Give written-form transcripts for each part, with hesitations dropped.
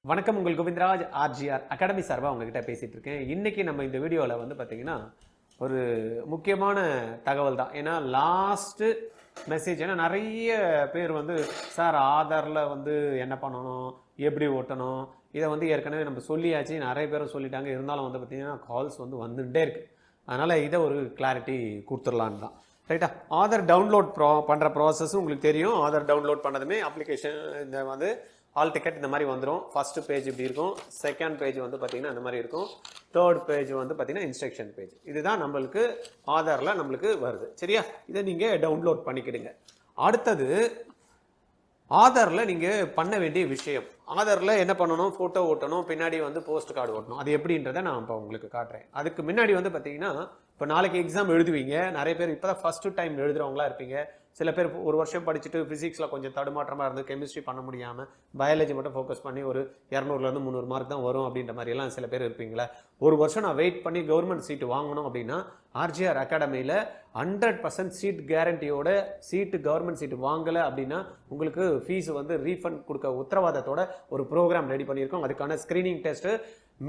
வணக்கம். உங்கள் Govindaraj RGR academy சார்பாக உங்ககிட்ட பேசிட்டு இருக்கேன். இன்னைக்கு நம்ம இந்த வீடியோவில் வந்து பார்த்தீங்கன்னா ஒரு முக்கியமான தகவல் தான். ஏன்னா லாஸ்ட் மெசேஜ் ஏன்னா நிறைய பேர் வந்து சார் ஆதாரில் வந்து என்ன பண்ணணும், எப்படி ஓட்டணும், இதை வந்து ஏற்கனவே நம்ம சொல்லியாச்சு, நிறைய பேரும் சொல்லிட்டாங்க. இருந்தாலும் வந்து பார்த்தீங்கன்னா கால்ஸ் வந்து வந்துகிட்டே இருக்கு. அதனால் இதை ஒரு கிளாரிட்டி கொடுத்துடலான்னு தான். ரைட்டா? ஆதார் டவுன்லோட் பண்ணுற ப்ராசஸ் உங்களுக்கு தெரியும். ஆதார் டவுன்லோட் பண்ணதுமே அப்ளிகேஷன் இந்த வந்து ஆல் டிக்கெட் இந்த மாதிரி வந்துடும். ஃபர்ஸ்ட் பேஜ் இப்படி இருக்கும், செகண்ட் பேஜ் வந்து பார்த்தீங்கன்னா இந்த மாதிரி இருக்கும், தேர்ட் பேஜ் வந்து பார்த்தீங்கன்னா இன்ஸ்ட்ரக்ஷன் பேஜ். இதுதான் நம்மளுக்கு ஆதாரில் நம்மளுக்கு வருது. சரியா? இதை நீங்கள் டவுன்லோட் பண்ணிக்கிடுங்க. அடுத்தது ஆதாரில் நீங்கள் பண்ண வேண்டிய விஷயம், ஆதாரில் என்ன பண்ணணும், ஃபோட்டோ ஓட்டணும், பின்னாடி வந்து போஸ்ட் கார்டு ஓட்டணும். அது எப்படின்றத நான் இப்போ உங்களுக்கு காட்டுறேன். அதுக்கு முன்னாடி வந்து பார்த்தீங்கன்னா இப்போ நாளைக்கு எக்ஸாம் எழுதுவீங்க. நிறைய பேர் இப்போ தான் ஃபஸ்ட்டு டைம் எழுதுறவங்களா இருப்பீங்க. சில பேர் ஒரு வருஷம் படிச்சுட்டு ஃபிசிக்ஸில் கொஞ்சம் தடுமாற்றமாக இருந்து கெமிஸ்ட்ரி பண்ண முடியாமல் பயாலஜி மட்டும் ஃபோக்கஸ் பண்ணி ஒரு 200லேருந்து 300 மார்க் தான் வரும் அப்படின்ற மாதிரியெல்லாம் சில பேர் இருப்பீங்களா. ஒரு வருஷம் நான் வெயிட் பண்ணி கவர்மெண்ட் சீட்டு வாங்கணும் அப்படின்னா ஆர்ஜிஆர் அகாடமியில் 100% சீட் கேரண்டியோட சீட்டு கவர்மெண்ட் சீட்டு வாங்கலை அப்படின்னா உங்களுக்கு ஃபீஸ் வந்து ரீஃபண்ட் கொடுக்க உத்தரவாதத்தோட ஒரு ப்ரோக்ராம் ரெடி பண்ணியிருக்கோம். அதுக்கான ஸ்க்ரீனிங் டெஸ்ட்டு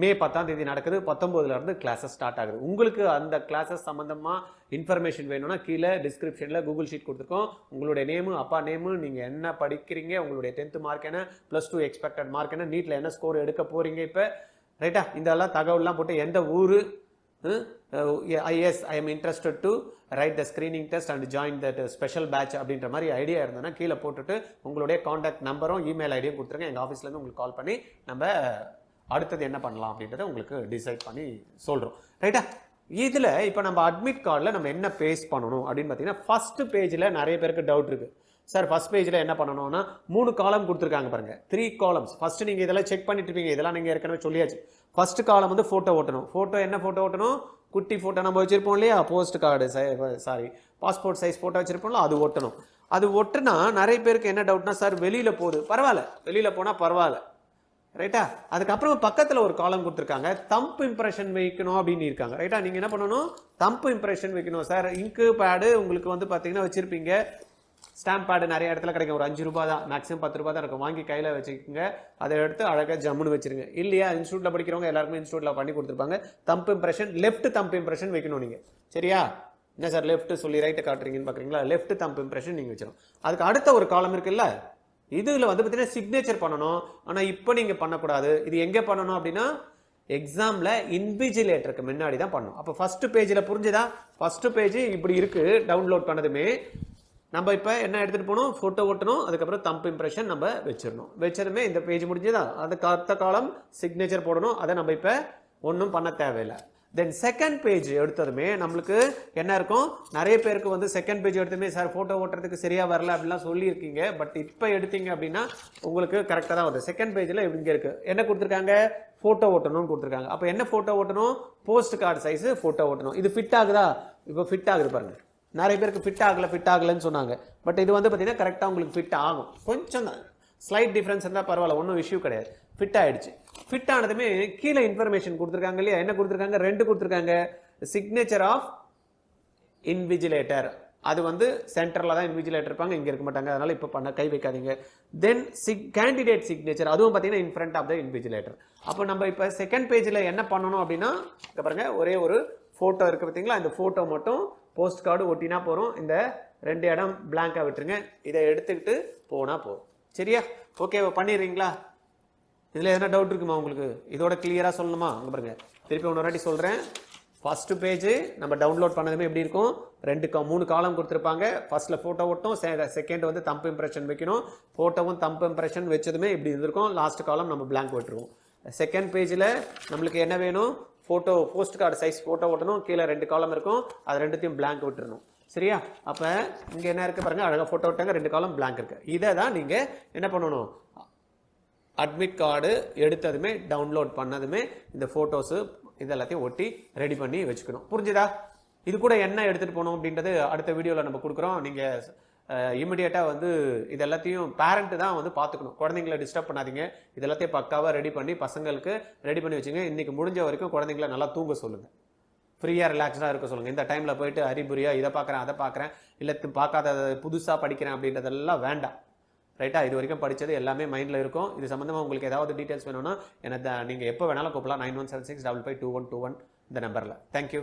மே 10ஆம் தேதி நடக்குது. 19லேருந்து கிளாஸஸ் ஸ்டார்ட் ஆகுது. உங்களுக்கு அந்த கிளாஸஸ் சம்மந்தமாக இன்ஃபர்மேஷன் வேணும்னா கீழே டிஸ்கிரிப்ஷனில் கூகுள் ஷீட் கொடுத்துருக்கோம். உங்களுடைய நேமு, அப்பா நேமு, நீங்கள் என்ன படிக்கிறீங்க, உங்களுடைய 10th மார்க் என்ன, +2 எக்ஸ்பெக்டட் மார்க் என்ன, நீட்டில் என்ன ஸ்கோர் எடுக்க போகிறீங்க இப்போ, ரைட்டா, இதெல்லாம் தகவல்லாம் போட்டு எந்த ஊர், I am interested to write the screening test and join that special batch அப்படின்ற மாதிரி ஐடியா இருந்ததுன்னா கீழே போட்டுட்டு உங்களுடைய காண்டாக்ட் நம்பரும் இமெயில் ஐடியும் கொடுத்துருங்க. எங்கள் ஆஃபீஸ்லேருந்து உங்களுக்கு கால் பண்ணி நம்ம அடுத்தது என்ன பண்ணலாம் அப்படின்றத உங்களுக்கு டிசைட் பண்ணி சொல்கிறோம். ரைட்டா? இதில் இப்போ நம்ம அட்மிட் கார்டில் நம்ம என்ன பேஸ் பண்ணணும் அப்படின்னு பார்த்தீங்கன்னா ஃபர்ஸ்ட் பேஜில் நிறைய பேருக்கு டவுட் இருக்குது. சார் ஃபர்ஸ்ட் பேஜில் என்ன பண்ணணும்னா 3 காலம் கொடுத்துருக்காங்க பாருங்க, 3 காலம்ஸ். ஃபர்ஸ்ட் நீங்கள் இதெல்லாம் செக் பண்ணிட்டு இருப்பீங்க, இதெல்லாம் நீங்கள் ஏற்கனவே சொல்லியாச்சு. ஃபர்ஸ்ட் காலம் வந்து ஃபோட்டோ ஓட்டணும். ஃபோட்டோ என்ன ஃபோட்டோ ஓட்டணும், குட்டி ஃபோட்டோ நம்ம வச்சிருப்போம் இல்லையா, post card passport size photo வச்சிருப்போம்ல, அது ஒட்டணும். அது ஒட்டுனா நிறைய பேருக்கு என்ன டவுட்னா, சார் வெளியில் போகுது, பரவாயில்ல, வெளியில் போனால் பரவாயில்ல, ரைட்டா. அதுக்கப்புறம் பக்கத்தில் ஒரு காலம் கொடுத்துருக்காங்க, தம்ப் இம்ப்ரெஷன் வைக்கணும் அப்படின்னு இருக்காங்க. ரைட்டா? நீங்கள் என்ன பண்ணணும், தம்ப் இம்ப்ரெஷன் வைக்கணும். சார் இங்கு பேடு உங்களுக்கு வந்து பார்த்தீங்கன்னா வச்சிருப்பீங்க, ஸ்டாம்ப் பேடு நிறைய இடத்துல கிடைக்கும், ஒரு 5 ரூபா தான், மேக்ஸிமம் 10 ரூபா தான் இருக்கும். வாங்கி கையில் வச்சுக்கோங்க, அதை எடுத்து அழகாக ஜம்முன்னு வச்சிருங்க. இல்லையா, இன்ஸ்டியூட்டில் படிக்கிறவங்க எல்லாருமே இன்ஸ்டியூட்டில் பண்ணி கொடுத்துருப்பாங்க. Thumb impression, left thumb impression வைக்கணும் நீங்கள். சரியா? என்ன சார் லெஃப்ட் சொல்லி ரைட்டை காட்டுறீங்கன்னு பார்க்குறீங்களா, லெஃப்ட் தம்ப் இம்ப்ரெஷன் நீங்கள் வச்சிடும். அதுக்கு அடுத்த ஒரு காலம் இருக்குல்ல, இதில் வந்து பார்த்தீங்கன்னா சிக்னேச்சர் பண்ணணும். ஆனால் இப்போ நீங்கள் பண்ணக்கூடாது. இது எங்கே பண்ணணும் அப்படின்னா எக்ஸாமில் இன்விஜிலேட்டருக்கு முன்னாடி தான் பண்ணணும். அப்போ ஃபர்ஸ்ட் பேஜில் புரிஞ்சுதா, ஃபர்ஸ்ட் பேஜ் இப்படி இருக்குது. டவுன்லோட் பண்ணதுமே நம்ம இப்போ என்ன எடுத்துகிட்டு போகணும், ஃபோட்டோ ஓட்டணும், அதுக்கப்புறம் தம்ப் இம்ப்ரெஷன் நம்ம வச்சிடணும். வச்சதுமே இந்த பேஜ் முடிஞ்சுதா, அதுக்கு அடுத்த காலம் சிக்னேச்சர் போடணும். அதை நம்ம இப்போ ஒன்றும் பண்ண தேவையில்லை. தென் செகண்ட் பேஜ் எடுத்ததுமே நம்மளுக்கு என்ன இருக்கும், நிறைய பேருக்கு வந்து செகண்ட் பேஜ் எடுத்ததுமே சார் ஃபோட்டோ ஓட்டுறதுக்கு சரியா வரல அப்படிலாம் சொல்லியிருக்கீங்க. பட் இப்போ எடுத்தீங்க அப்படின்னா உங்களுக்கு கரெக்டாக தான் வருது. செகண்ட் பேஜில் இங்கே இருக்கு, என்ன கொடுத்துருக்காங்க, ஃபோட்டோ ஓட்டணும்னு கொடுத்துருக்காங்க. அப்போ என்ன ஃபோட்டோ ஓட்டணும், போஸ்ட் கார்டு சைஸ் ஃபோட்டோ ஓட்டணும். இது ஃபிட் ஆகுதா, இப்போ ஃபிட் ஆகுது பாருங்க. நிறைய பேருக்கு ஃபிட் ஆகலைன்னு சொன்னாங்க. பட் இது வந்து பார்த்தீங்கன்னா கரெக்டாக உங்களுக்கு ஃபிட் ஆகும். கொஞ்சம் தான் ஸ்லைட் டிஃப்ரென்ஸ் இருந்தால் பரவாயில்ல, ஒன்றும் இஷ்யூ கிடையாது. ஃபிட் ஆயிடுச்சு. ஃபிட் ஆனதுமே கீழே இன்ஃபர்மேஷன் கொடுத்துருக்காங்க இல்லையா, என்ன கொடுத்துருக்காங்க, 2 கொடுத்துருக்காங்க. சிக்னேச்சர் ஆஃப் இன்விஜிலேட்டர், அது வந்து சென்டரில் தான் இன்விஜிலேட்டர் இருப்பாங்க, இங்கே இருக்க மாட்டாங்க. அதனால இப்போ பண்ண கை வைக்காதீங்க. தென் கேண்டிடேட் சிக்னேச்சர், அதுவும் பார்த்தீங்கன்னா in front of the invigilator. அப்போ நம்ம இப்போ செகண்ட் பேஜில் என்ன பண்ணணும் அப்படின்னா, இங்கே பாருங்க, ஒரே ஒரு ஃபோட்டோ இருக்குது பார்த்தீங்களா, இந்த ஃபோட்டோ மட்டும் போஸ்ட் கார்டு ஒட்டினா போகிறோம். இந்த 2 இடம் பிளாங்காக விட்டுருங்க, இதை எடுத்துக்கிட்டு போனால் போதும். சரியா? ஓகே, பண்ணிடுறீங்களா? இதில் எதனா டவுட் இருக்குமா உங்களுக்கு, இதோட கிளியராக சொல்லணுமா? அங்கே பாருங்க, திருப்பி ஒன்று வாட்டி சொல்கிறேன். ஃபர்ஸ்ட் பேஜ் நம்ம டவுன்லோட் பண்ணதுமே எப்படி இருக்கும், 3 காலம் கொடுத்துருப்பாங்க. ஃபர்ஸ்ட்ல ஃபோட்டோ ஓட்டும், செகண்ட் வந்து தம்ப் இம்ப்ரெஷன் வைக்கணும். ஃபோட்டோவும் தம்ப் இம்ப்ரெஷன் வச்சதுமே இப்படி இருந்திருக்கும். லாஸ்ட் காலம் நம்ம பிளாங்க் விட்டுருவோம். செகண்ட் பேஜில் நம்மளுக்கு என்ன வேணும், photo post card size photo ஓட்டணும். கீழே 2 காலம் இருக்கும், அது ரெண்டுத்தையும் பிளாங்க் விட்டுருணும். சரியா? அப்போ இங்கே என்ன இருக்குது பாருங்க, அழகாக ஃபோட்டோ விட்டாங்க, 2 காலம் பிளாங்க் இருக்குது. இதை தான் நீங்கள் என்ன பண்ணணும், அட்மிட் கார்டு எடுத்ததுமே டவுன்லோட் பண்ணதுமே இந்த ஃபோட்டோஸு இது எல்லாத்தையும் ஒட்டி ரெடி பண்ணி வச்சுக்கணும். புரிஞ்சுதா? இது கூட என்ன எடுத்துகிட்டு போகணும் அப்படின்றது அடுத்த வீடியோவில் நம்ம கொடுக்குறோம். நீங்கள் இமிடியேட்டாக வந்து இது எல்லாத்தையும் பேரண்ட்டு தான் வந்து பார்த்துக்கணும். குழந்தைங்களை டிஸ்டர்ப் பண்ணாதீங்க. இது எல்லாத்தையும் பக்காவாக ரெடி பண்ணி பசங்களுக்கு ரெடி பண்ணி வச்சுங்க. இன்றைக்கி முடிஞ்ச வரைக்கும் குழந்தைங்களை நல்லா தூங்க சொல்லுங்கள், ஃப்ரீயாக ரிலாக்ஸ்டாக இருக்க சொல்லுங்கள். இந்த டைமில் போயிட்டு ஹரிபுரியாக இதை பார்க்குறேன் அதை பார்க்குறேன், இல்லை பார்க்காத புதுசாக படிக்கிறேன் அப்படின்றதெல்லாம் வேண்டாம். ரைட்டா? இது வரைக்கும் படித்தது எல்லாமே மைண்டில் இருக்கும். இது சம்மந்தமாக உங்களுக்கு ஏதாவது டீட்டெயில்ஸ் வேணும்னா நீங்கள் எப்போ வேணாலும் கூப்பிடலாம். 9176552121 இந்த நம்பரில். தேங்க்யூ.